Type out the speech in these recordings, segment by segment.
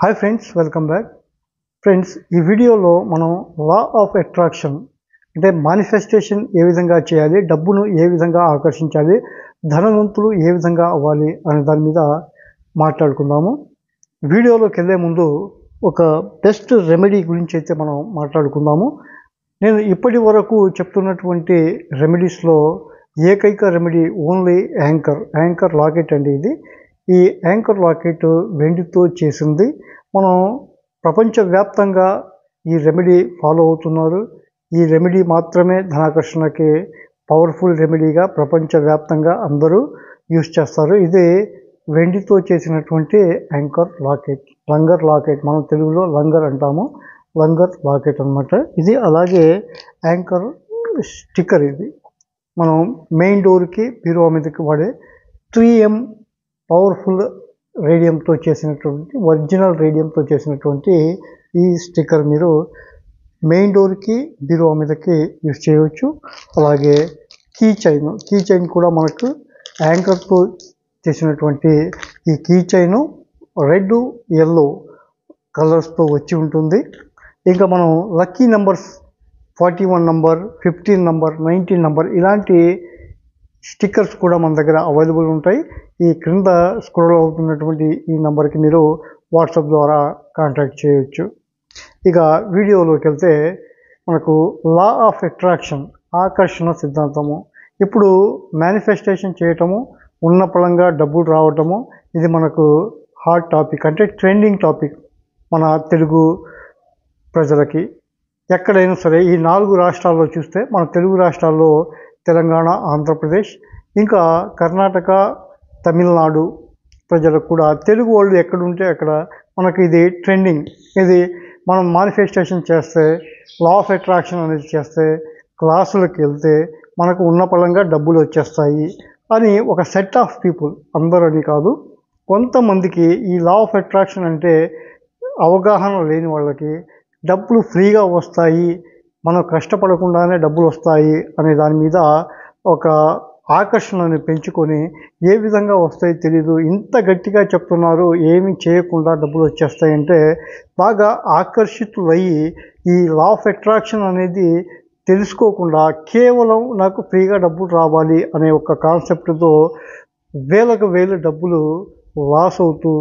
Hi friends, welcome back. Friends, ఈ వీడియోలో మనం లా ఆఫ్ అట్రాక్షన్ అంటే మేనిఫెస్టేషన్ ఏ విధంగా చేయాలి, డబ్బును ఏ విధంగా ఆకర్షించాలి, ధనవంతులు ఏ విధంగా అవ్వాలి అనే దాని మీద మాట్లాడుకుందాము. వీడియోలోకి వెళ్ళే ముందు ఒక బెస్ట్ రెమెడీ గురించి అయితే మనం మాట్లాడుకుందాము. నేను ఇప్పటి వరకు చెప్తున్నటువంటి రెమెడీస్లో ఏకైక రెమెడీ ఓన్లీ యాంకర్ లాకెట్ అండి. ఈ యాంకర్ లాకెట్ వెండితో చేసింది. మనం ప్రపంచవ్యాప్తంగా ఈ రెమెడీ ఫాలో అవుతున్నారు. ఈ రెమెడీ మాత్రమే ధనాకర్షణకి పవర్ఫుల్ రెమెడీగా ప్రపంచవ్యాప్తంగా అందరూ యూజ్ చేస్తారు. ఇది వెండితో చేసినటువంటి లంగర్ లాకెట్, మనం తెలుగులో లంగర్ అంటాము. లంగర్ లాకెట్ అనమాట ఇది. అలాగే యాంకర్ స్టిక్కర్, ఇది మనం మెయిన్ డోర్కి, బీరువా మీదకి వాడే 3M పవర్ఫుల్ రేడియంతో చేసినటువంటి, ఒరిజినల్ రేడియంతో చేసినటువంటి ఈ స్టిక్కర్ మీరు మెయిన్ డోర్కి, బీరువా మీదకి యూజ్ చేయవచ్చు. అలాగే కీ చైన్ కూడా మనకు యాంకర్తో చేసినటువంటి ఈ కీ చైన్ రెడ్, ఎల్లో కలర్స్తో వచ్చి ఉంటుంది. ఇంకా మనం lucky numbers 41 number, 15 number, 19 number ఇలాంటి స్టిక్కర్స్ కూడా మన దగ్గర అవైలబుల్ ఉంటాయి. ఈ క్రింద స్క్రోల్ అవుతున్నటువంటి ఈ నెంబర్కి మీరు వాట్సాప్ ద్వారా కాంటాక్ట్ చేయవచ్చు. ఇక వీడియోలోకి వెళ్తే మనకు లా ఆఫ్ అట్రాక్షన్, ఆకర్షణ సిద్ధాంతము. ఇప్పుడు మేనిఫెస్టేషన్ చేయటము, ఉన్న పళంగా డబ్బులు రావటము, ఇది మనకు హాట్ టాపిక్, అంటే ట్రెండింగ్ టాపిక్ మన తెలుగు ప్రజలకి. ఎక్కడైనా సరే ఈ 4 రాష్ట్రాల్లో చూస్తే, మన తెలుగు రాష్ట్రాల్లో తెలంగాణ, ఆంధ్రప్రదేశ్, ఇంకా కర్ణాటక, తమిళనాడు ప్రజలకు కూడా, తెలుగు వాళ్ళు ఎక్కడుంటే అక్కడ మనకి ఇది ట్రెండింగ్. ఇది మనం మేనిఫెస్టేషన్ చేస్తే, లా ఆఫ్ అట్రాక్షన్ అనేది చేస్తే, క్లాసులకు వెళ్తే మనకు ఉన్న పళంగా డబ్బులు వచ్చేస్తాయి అని ఒక సెట్ ఆఫ్ పీపుల్, అందరూ అని కాదు, కొంతమందికి ఈ లా ఆఫ్ అట్రాక్షన్ అంటే అవగాహన లేని వాళ్ళకి డబ్బులు ఫ్రీగా వస్తాయి, మనం కష్టపడకుండానే డబ్బులు వస్తాయి అనే దాని మీద ఒక ఆకర్షణని పెంచుకొని, ఏ విధంగా వస్తాయో తెలీదు, ఇంత గట్టిగా చెప్తున్నారు, ఏమి చేయకుండా డబ్బులు వచ్చేస్తాయంటే బాగా ఆకర్షితులయ్యి ఈ లా ఆఫ్ అట్రాక్షన్ అనేది తెలుసుకోకుండా కేవలం నాకు ఫ్రీగా డబ్బులు రావాలి అనే ఒక కాన్సెప్ట్తో వేలకు వేలు డబ్బులు లాస్ అవుతూ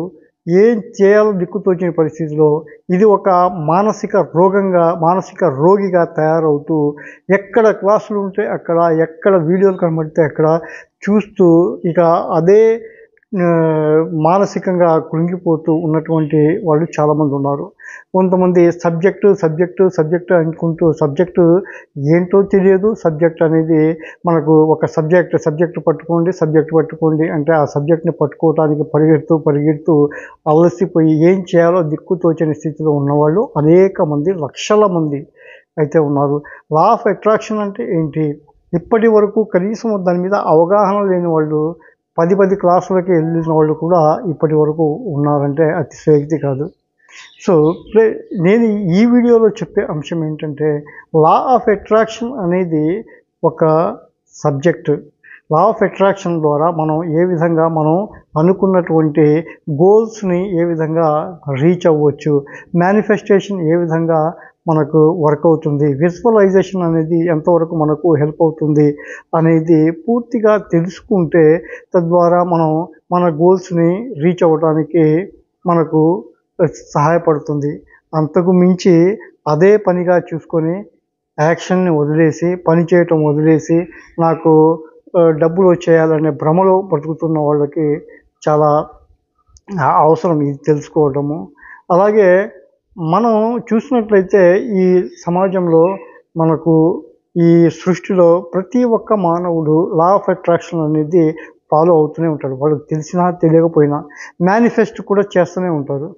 ఏం చేయాలో దిక్కుతోచిన పరిస్థితిలో ఇది ఒక మానసిక రోగిగా తయారవుతూ, ఎక్కడ క్లాసులు ఉంటే అక్కడ, ఎక్కడ వీడియోలు కనబడితే అక్కడ చూస్తూ ఇక అదే మానసికంగా కృంగిపోతూ ఉన్నటువంటి వాళ్ళు చాలామంది ఉన్నారు. కొంతమంది సబ్జెక్టు అనుకుంటూ, సబ్జెక్టు ఏంటో తెలియదు. సబ్జెక్ట్ అనేది మనకు ఒక సబ్జెక్టు పట్టుకోండి అంటే ఆ సబ్జెక్ట్ని పట్టుకోవడానికి పరిగెడుతూ అలసిపోయి ఏం చేయాలో దిక్కుతోచని స్థితిలో ఉన్నవాళ్ళు అనేక మంది, లక్షల మంది అయితే ఉన్నారు. లా ఆఫ్ అట్రాక్షన్ అంటే ఏంటి, ఇప్పటి వరకు కనీసం దాని మీద అవగాహన లేని వాళ్ళు 10 క్లాసులకి వెళ్ళిన వాళ్ళు కూడా ఇప్పటి వరకు ఉన్నారంటే అతిశయోక్తి కాదు. సో నేను ఈ వీడియోలో చెప్పే అంశం ఏంటంటే, లా ఆఫ్ అట్రాక్షన్ అనేది ఒక సబ్జెక్టు. లా ఆఫ్ అట్రాక్షన్ ద్వారా మనం ఏ విధంగా మనం అనుకున్నటువంటి గోల్స్ని ఏ విధంగా రీచ్ అవ్వచ్చు, మేనిఫెస్టేషన్ ఏ విధంగా మనకు వర్క్ అవుతుంది, విజువలైజేషన్ అనేది ఎంతవరకు మనకు హెల్ప్ అవుతుంది అనేది పూర్తిగా తెలుసుకుంటే, తద్వారా మనం మన గోల్స్ని రీచ్ అవ్వడానికి మనకు సహాయపడుతుంది. అంతకు మించి అదే పనిగా చూసుకొని యాక్షన్ని వదిలేసి, పని చేయటం వదిలేసి, నాకు డబ్బులు వచ్చేయాలనే భ్రమలో బ్రతుకుతున్న వాళ్ళకి చాలా అవసరం ఇది తెలుసుకోవటము. అలాగే మనం చూసినట్లయితే ఈ సమాజంలో మనకు ఈ సృష్టిలో ప్రతి ఒక్క మానవుడు లా ఆఫ్ అట్రాక్షన్ అనేది ఫాలో అవుతూనే ఉంటాడు. వాళ్ళకి తెలిసినా తెలియకపోయినా మేనిఫెస్ట్ కూడా చేస్తూనే ఉంటారు.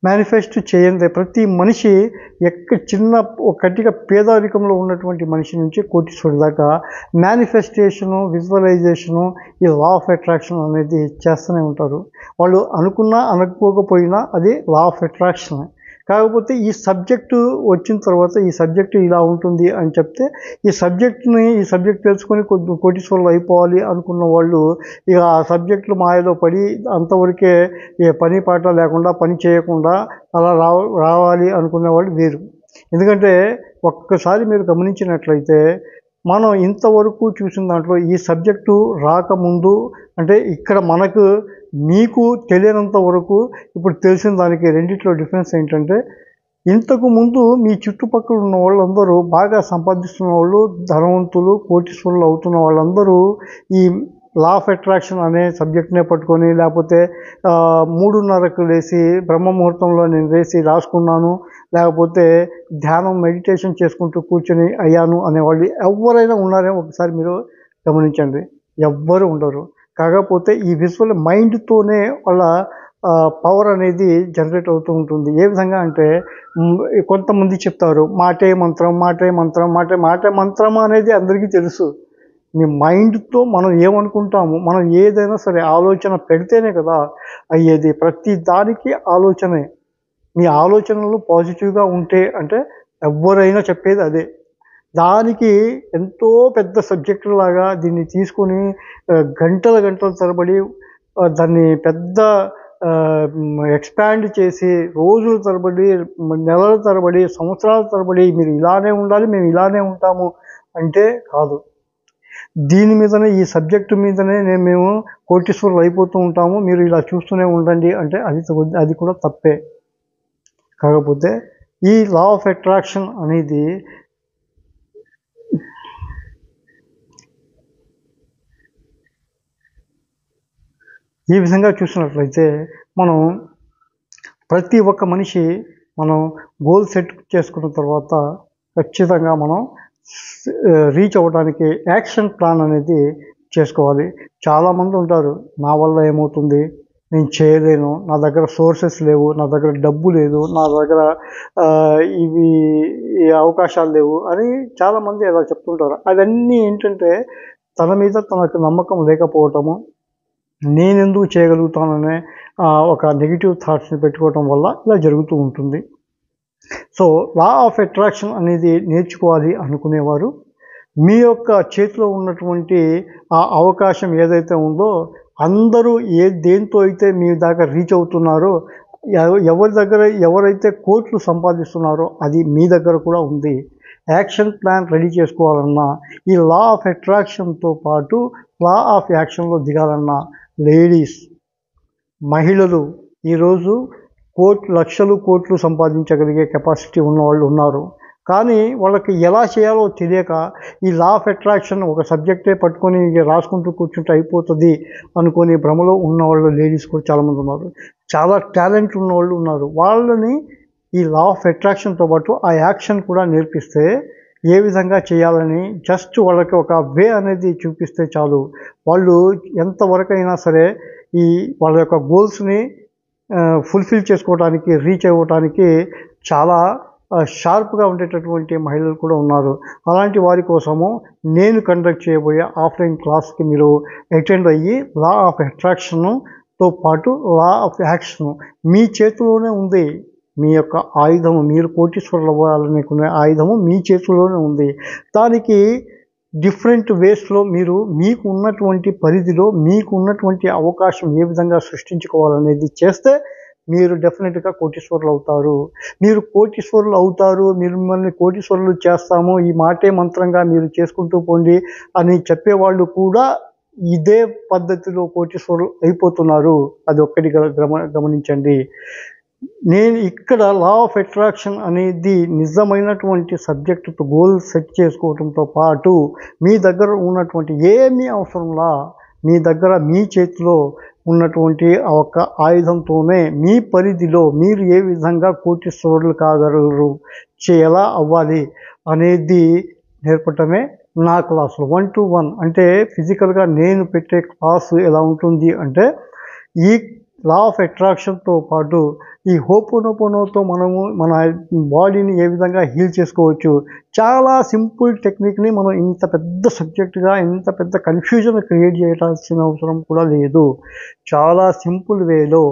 మేనిఫెస్ట్ చేయందే ప్రతి మనిషి, కట్టిగా పేదరికంలో ఉన్నటువంటి మనిషి నుంచి కోటీశ్వరుడి దాకా మేనిఫెస్టేషను, విజువలైజేషను, ఈ లా ఆఫ్ అట్రాక్షన్ అనేది చేస్తూనే ఉంటారు. వాళ్ళు అనుకున్నా అనకపోకపోయినా అది లా ఆఫ్ అట్రాక్షన్. కాకపోతే ఈ సబ్జెక్టు వచ్చిన తర్వాత ఈ సబ్జెక్టు ఇలా ఉంటుంది అని చెప్తే ఈ సబ్జెక్ట్ తెలుసుకొని కోటీశ్వరులు అయిపోవాలి అనుకున్న వాళ్ళు ఇక ఆ సబ్జెక్టులు మాయలో పడి అంతవరకే ఏ పని పాట లేకుండా పని చేయకుండా అలా రావాలి అనుకునే వాళ్ళు వేరు. ఎందుకంటే ఒక్కసారి మీరు గమనించినట్లయితే మనం ఇంతవరకు చూసిన దాంట్లో ఈ సబ్జెక్టు రాకముందు అంటే ఇక్కడ మీకు తెలియనంత వరకు ఇప్పుడు తెలిసిన దానికి రెండిట్లో డిఫరెన్స్ ఏంటంటే ఇంతకు ముందు మీ చుట్టుపక్కల ఉన్న వాళ్ళందరూ బాగా సంపాదిస్తున్న వాళ్ళు ధనవంతులు కోటీశ్వరులు అవుతున్న వాళ్ళందరూ ఈ లా ఆఫ్ అట్రాక్షన్ అనే సబ్జెక్ట్నే పట్టుకొని లేకపోతే 3:30కు లేచి బ్రహ్మ ముహూర్తంలో నేను లేచి రాసుకున్నాను లేకపోతే ధ్యానం మెడిటేషన్ చేసుకుంటూ కూర్చొని అయ్యాను అనేవాళ్ళు ఎవరైనా ఉన్నారేమో ఒకసారి మీరు గమనించండి. ఎవ్వరు ఉండరు. కాకపోతే ఈ విజువల్ మైండ్తోనే వాళ్ళ పవర్ అనేది జనరేట్ అవుతూ ఉంటుంది. ఏ విధంగా అంటే కొంతమంది చెప్తారు మాటే మంత్రం మాటే మంత్రం అనేది అందరికీ తెలుసు. మీ మైండ్తో మనం ఏమనుకుంటాము, మనం ఏదైనా సరే ఆలోచన పెడితేనే కదా అయ్యేది. ప్రతి దానికి ఆలోచనే. మీ ఆలోచనలు పాజిటివ్గా ఉంటే అంటే ఎవరైనా చెప్పేది అదే. దానికి ఎంతో పెద్ద సబ్జెక్టు లాగా దీన్ని తీసుకొని గంటల తరబడి దాన్ని పెద్ద ఎక్స్పాండ్ చేసి రోజుల తరబడి నెలల తరబడి సంవత్సరాల తరబడి మీరు ఇలానే ఉండాలి మేము ఇలానే ఉంటాము అంటే కాదు. దీని మీదనే ఈ సబ్జెక్టు మీదనే మేము కోటీశ్వరులు అయిపోతూ ఉంటాము మీరు ఇలా చూస్తూనే ఉండండి అంటే అది కూడా తప్పే. కాకపోతే ఈ లా ఆఫ్ అట్రాక్షన్ అనేది ఈ విధంగా చూసినట్లయితే మనం ప్రతి ఒక్క మనిషి మనం గోల్ సెట్ చేసుకున్న తర్వాత ఖచ్చితంగా మనం రీచ్ అవ్వడానికి యాక్షన్ ప్లాన్ అనేది చేసుకోవాలి. చాలామంది ఉంటారు నా వల్ల ఏమవుతుంది, నేను చేయలేను, నా దగ్గర సోర్సెస్ లేవు, నా దగ్గర డబ్బు లేదు, నా దగ్గర ఈ అవకాశాలు లేవు అని చాలామంది అలా చెప్తుంటారు. అవన్నీ ఏంటంటే తన మీద తనకు నమ్మకం లేకపోవటము, నేనెందుకు చేయగలుగుతాననే ఒక నెగిటివ్ థాట్స్ని పెట్టుకోవటం వల్ల ఇలా జరుగుతూ ఉంటుంది. సో లా ఆఫ్ అట్రాక్షన్ అనేది నేర్చుకోవాలి అనుకునేవారు మీ యొక్క చేతిలో ఉన్నటువంటి ఆ అవకాశం ఏదైతే ఉందో అందరూ దేంతో అయితే మీ దాకా రీచ్ అవుతున్నారో ఎవరైతే కోట్లు సంపాదిస్తున్నారో అది మీ దగ్గర కూడా ఉంది. యాక్షన్ ప్లాన్ రెడీ చేసుకోవాలన్నా ఈ లా ఆఫ్ అట్రాక్షన్తో పాటు లా ఆఫ్ యాక్షన్లో దిగాలన్నా లేడీస్ మహిళలు ఈరోజు లక్షలు కోట్లు సంపాదించగలిగే కెపాసిటీ ఉన్నవాళ్ళు ఉన్నారు. కానీ వాళ్ళకి ఎలా చేయాలో తెలియక ఈ లా ఆఫ్ అట్రాక్షన్ ఒక సబ్జెక్టే పట్టుకొని రాసుకుంటూ కూర్చుంటే అయిపోతుంది అనుకొని భ్రమలో ఉన్నవాళ్ళు లేడీస్ కూడా చాలామంది ఉన్నారు. చాలా టాలెంట్ ఉన్నవాళ్ళు ఉన్నారు. వాళ్ళని ఈ లా ఆఫ్ అట్రాక్షన్తో పాటు ఆ యాక్షన్ కూడా నేర్పిస్తే ఏ విధంగా చేయాలని జస్ట్ వాళ్ళకి ఒక వే అనేది చూపిస్తే చాలు. వాళ్ళు ఎంతవరకైనా సరే వాళ్ళ యొక్క గోల్స్ని ఫుల్ఫిల్ చేసుకోవడానికి రీచ్ అవ్వడానికి చాలా షార్ప్గా ఉండేటటువంటి మహిళలు కూడా ఉన్నారు. అలాంటి వారి కోసము నేను కండక్ట్ చేయబోయే ఆఫ్లైన్ క్లాస్కి మీరు అటెండ్ అయ్యి లా ఆఫ్ అట్రాక్షన్తో పాటు లా ఆఫ్ యాక్షన్ మీ చేతిలోనే ఉంది. మీ యొక్క ఆయుధము, మీరు కోటీశ్వరులు అవ్వాలనుకునే ఆయుధము మీ చేతిలోనే ఉంది. దానికి డిఫరెంట్ వేస్లో మీకు ఉన్నటువంటి పరిధిలో మీకు ఉన్నటువంటి అవకాశం ఏ విధంగా సృష్టించుకోవాలనేది చేస్తే మీరు డెఫినెట్గా కోటీశ్వరులు అవుతారు. మీరు కోటీశ్వరులు అవుతారు, మిమ్మల్ని కోటీశ్వరులు చేస్తాము, ఈ మాటే మంత్రంగా మీరు చేసుకుంటూ పోండి అని చెప్పేవాళ్ళు కూడా ఇదే పద్ధతిలో కోటీశ్వరులు అయిపోతున్నారు. అది ఒక్కటి గమనించండి. నేను ఇక్కడ లా ఆఫ్ అట్రాక్షన్ అనేది నిజమైనటువంటి సబ్జెక్టుతో గోల్ సెట్ చేసుకోవడంతో పాటు మీ దగ్గర ఉన్నటువంటి ఏమీ అవసరంలా మీ దగ్గర మీ చేతిలో ఉన్నటువంటి ఒక ఆయుధంతోనే మీ పరిధిలో మీరు ఏ విధంగా కోటీశ్వరులు కాగలరు, ఎలా అవ్వాలి అనేది నేర్పటమే నా క్లాసులు 1 to 1. అంటే ఫిజికల్గా నేను పెట్టే క్లాసు ఎలా ఉంటుంది అంటే ఈ లా ఆఫ్ అట్రాక్షన్తో పాటు ఈ హోపోనోపోనోతో మనము మన బాడీని ఏ విధంగా హీల్ చేసుకోవచ్చు, చాలా సింపుల్ టెక్నిక్ని మనం ఇంత పెద్ద సబ్జెక్టుగా ఇంత పెద్ద కన్ఫ్యూజన్ క్రియేట్ చేయాల్సిన అవసరం కూడా లేదు. చాలా సింపుల్ వేలో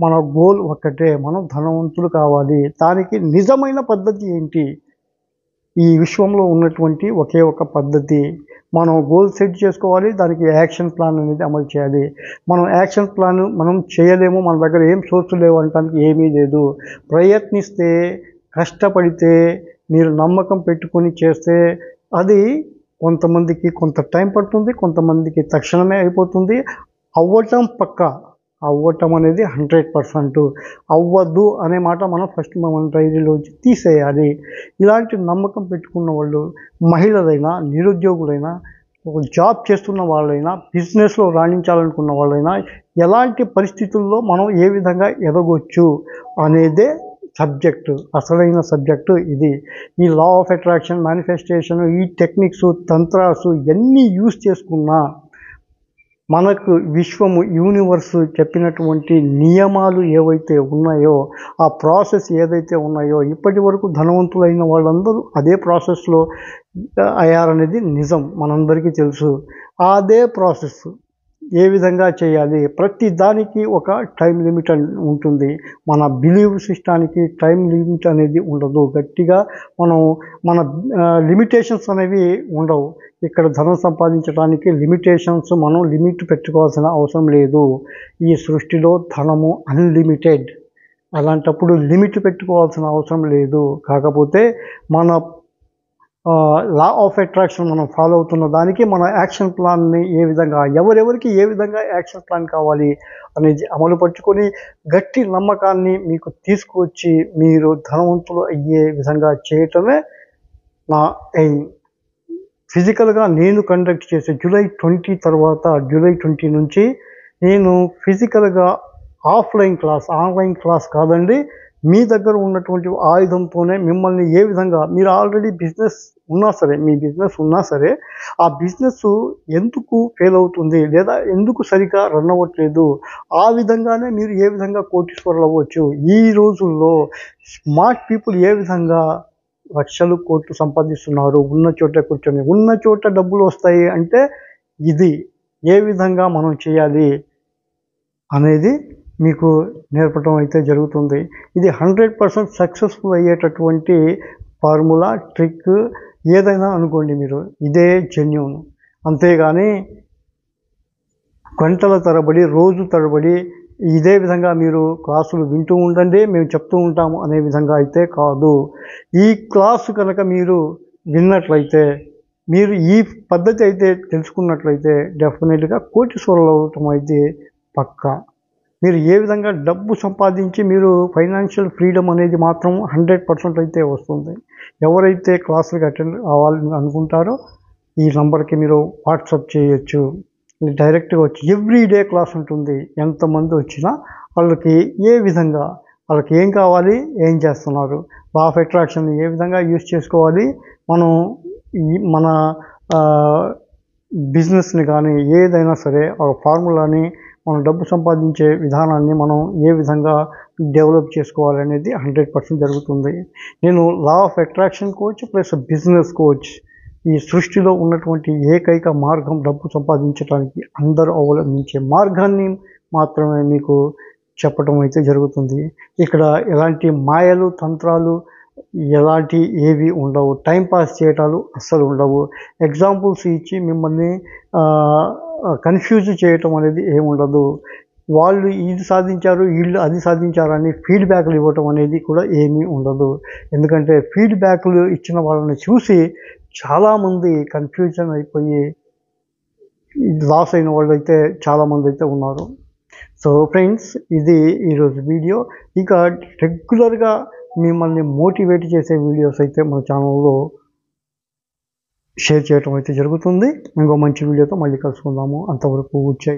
మన గోల్ ఒక్కటే, మనం ధనవంతులు కావాలి. దానికి నిజమైన పద్ధతి ఏంటి? ఈ విశ్వంలో ఉన్నటువంటి ఒకే ఒక పద్ధతి, మనం గోల్ సెట్ చేసుకోవాలి, దానికి యాక్షన్ ప్లాన్ అనేది అమలు చేయాలి. మనం యాక్షన్ ప్లాన్ మనం చేయలేము, మన దగ్గర ఏం సోర్స్ లేవు అనడానికి ఏమీ లేదు. ప్రయత్నిస్తే, కష్టపడితే, మీరు నమ్మకం పెట్టుకొని చేస్తే అది కొంతమందికి కొంత టైం పడుతుంది, కొంతమందికి తక్షణమే అయిపోతుంది. అవ్వటం పక్కా, అవ్వటం అనేది 100%. అవ్వద్దు అనే మాట మనం ఫస్ట్ మన డైరీలోంచి తీసేయాలి. ఇలాంటి నమ్మకం పెట్టుకున్న వాళ్ళు, మహిళలైనా, నిరుద్యోగులైనా, ఒక జాబ్ చేస్తున్న వాళ్ళైనా, బిజినెస్లో రాణించాలనుకున్న వాళ్ళైనా, ఎలాంటి పరిస్థితుల్లో మనం ఏ విధంగా ఎదగొచ్చు అనేదే సబ్జెక్టు, అసలైన సబ్జెక్టు ఇది. ఈ లా ఆఫ్ అట్రాక్షన్, మేనిఫెస్టేషన్, ఈ టెక్నిక్స్, తంత్రాసు ఎన్ని యూజ్ చేసుకున్నా మనకు విశ్వము, యూనివర్స్ చెప్పినటువంటి నియమాలు ఏవైతే ఉన్నాయో, ఆ ప్రాసెస్ ఏదైతే ఉన్నాయో, ఇప్పటి వరకు ధనవంతులైన వాళ్ళందరూ అదే ప్రాసెస్లో అయ్యారనేది నిజం, మనందరికీ తెలుసు. అదే ప్రాసెస్ ఏ విధంగా చేయాలి, ప్రతి దానికి ఒక టైం లిమిట్ ఉంటుంది. మన బిలీవ్ సిస్టానికి టైం లిమిట్ అనేది ఉండదు. గట్టిగా మన లిమిటేషన్స్ అనేవి ఉండవు. ఇక్కడ ధనం సంపాదించడానికి లిమిటేషన్స్, మనం లిమిట్ పెట్టుకోవాల్సిన అవసరం లేదు. ఈ సృష్టిలో ధనము అన్లిమిటెడ్. అలాంటప్పుడు లిమిట్ పెట్టుకోవాల్సిన అవసరం లేదు. కాకపోతే మన లా ఆఫ్ అట్రాక్షన్ మనం ఫాలో అవుతున్న దానికి మన యాక్షన్ ప్లాన్ని ఏ విధంగా, ఎవరెవరికి ఏ విధంగా యాక్షన్ ప్లాన్ కావాలి అనేది అమలు పరుచుకొని గట్టి నమ్మకాన్ని మీకు తీసుకువచ్చి మీరు ధనవంతులు అయ్యే విధంగా చేయటమే నా ఎయిమ్. ఫిజికల్గా నేను కండక్ట్ చేసే జూలై 20 తర్వాత, జూలై 20 నుంచి నేను ఫిజికల్గా ఆఫ్లైన్ క్లాస్, ఆన్లైన్ క్లాస్ కాదండి, మీ దగ్గర ఉన్నటువంటి ఆయుధంతోనే మిమ్మల్ని ఏ విధంగా, మీరు ఆల్రెడీ బిజినెస్ ఉన్నా సరే, మీ బిజినెస్ ఉన్నా సరే, ఆ బిజినెస్ ఎందుకు ఫెయిల్ అవుతుంది లేదా ఎందుకు సరిగా రన్ అవ్వట్లేదు, ఆ విధంగానే మీరు ఏ విధంగా కోటీశ్వరులు అవ్వచ్చు. ఈ రోజుల్లో స్మార్ట్ పీపుల్ ఏ విధంగా లక్షలు కోట్లు సంపాదిస్తున్నారు ఉన్న చోట కూర్చొని. ఉన్న చోట డబ్బులు వస్తాయి అంటే ఇది ఏ విధంగా మనం చేయాలి అనేది మీకు నేర్పడం అయితే జరుగుతుంది. ఇది 100% సక్సెస్ఫుల్ అయ్యేటటువంటి ఫార్ములా, ట్రిక్ ఏదైనా అనుకోండి మీరు, ఇదే జెన్యూన్. అంతేగాని గంటల తరబడి, రోజు తరబడి ఇదే విధంగా మీరు క్లాసులు వింటూ ఉండండి, మేము చెప్తూ ఉంటాము అనే విధంగా అయితే కాదు. ఈ క్లాసు కనుక మీరు విన్నట్లయితే, మీరు ఈ పద్ధతి అయితే తెలుసుకున్నట్లయితే డెఫినెట్గా కోటీశ్వరులు అవ్వటం అయితే పక్కా. మీరు ఏ విధంగా డబ్బు సంపాదించి మీరు ఫైనాన్షియల్ ఫ్రీడమ్ అనేది మాత్రం 100% అయితే వస్తుంది. ఎవరైతే క్లాసులకు అటెండ్ అవ్వాలని అనుకుంటారో ఈ నంబర్కి మీరు వాట్సాప్ చేయొచ్చు, డైరెక్ట్గా వచ్చి ఎవ్రీడే క్లాస్ ఉంటుంది. ఎంతమంది వచ్చినా వాళ్ళకి ఏ విధంగా, వాళ్ళకి ఏం కావాలి, ఏం చేస్తున్నారు, లా ఆఫ్ అట్రాక్షన్ ఏ విధంగా యూజ్ చేసుకోవాలి, మనం మన బిజినెస్ని కానీ ఏదైనా సరే ఒక ఫార్ములాని, మనం డబ్బు సంపాదించే విధానాన్ని మనం ఏ విధంగా డెవలప్ చేసుకోవాలనేది 100% జరుగుతుంది. నేను law of attraction coach plus business coach. ఈ సృష్టిలో ఉన్నటువంటి ఏకైక మార్గం డబ్బు సంపాదించడానికి, అందరూ అవలంబించే మార్గాన్ని మాత్రమే మీకు చెప్పడం అయితే జరుగుతుంది. ఇక్కడ ఎలాంటి మాయలు, తంత్రాలు ఎలాంటి ఏవి ఉండవు. టైంపాస్ చేయటాలు అస్సలు ఉండవు. ఎగ్జాంపుల్స్ ఇచ్చి మిమ్మల్ని కన్ఫ్యూజ్ చేయటం అనేది ఏముండదు. వాళ్ళు ఇది సాధించారు, వీళ్ళు అది సాధించారని ఫీడ్బ్యాక్లు ఇవ్వటం అనేది కూడా ఏమీ ఉండదు. ఎందుకంటే ఫీడ్బ్యాక్లు ఇచ్చిన వాళ్ళని చూసి చాలామంది కన్ఫ్యూజన్ అయిపోయి లాస్ అయిన వాళ్ళు అయితే చాలామంది అయితే ఉన్నారు. సో ఫ్రెండ్స్, ఇది ఈరోజు వీడియో. ఇక రెగ్యులర్గా మిమ్మల్ని మోటివేట్ చేసే వీడియోస్ అయితే మన ఛానల్లో షేర్ చేయటం అయితే జరుగుతుంది. ఇంకో మంచి వీడియోతో మళ్ళీ కలుసుకుందాము. అంతవరకు వచ్చాయి.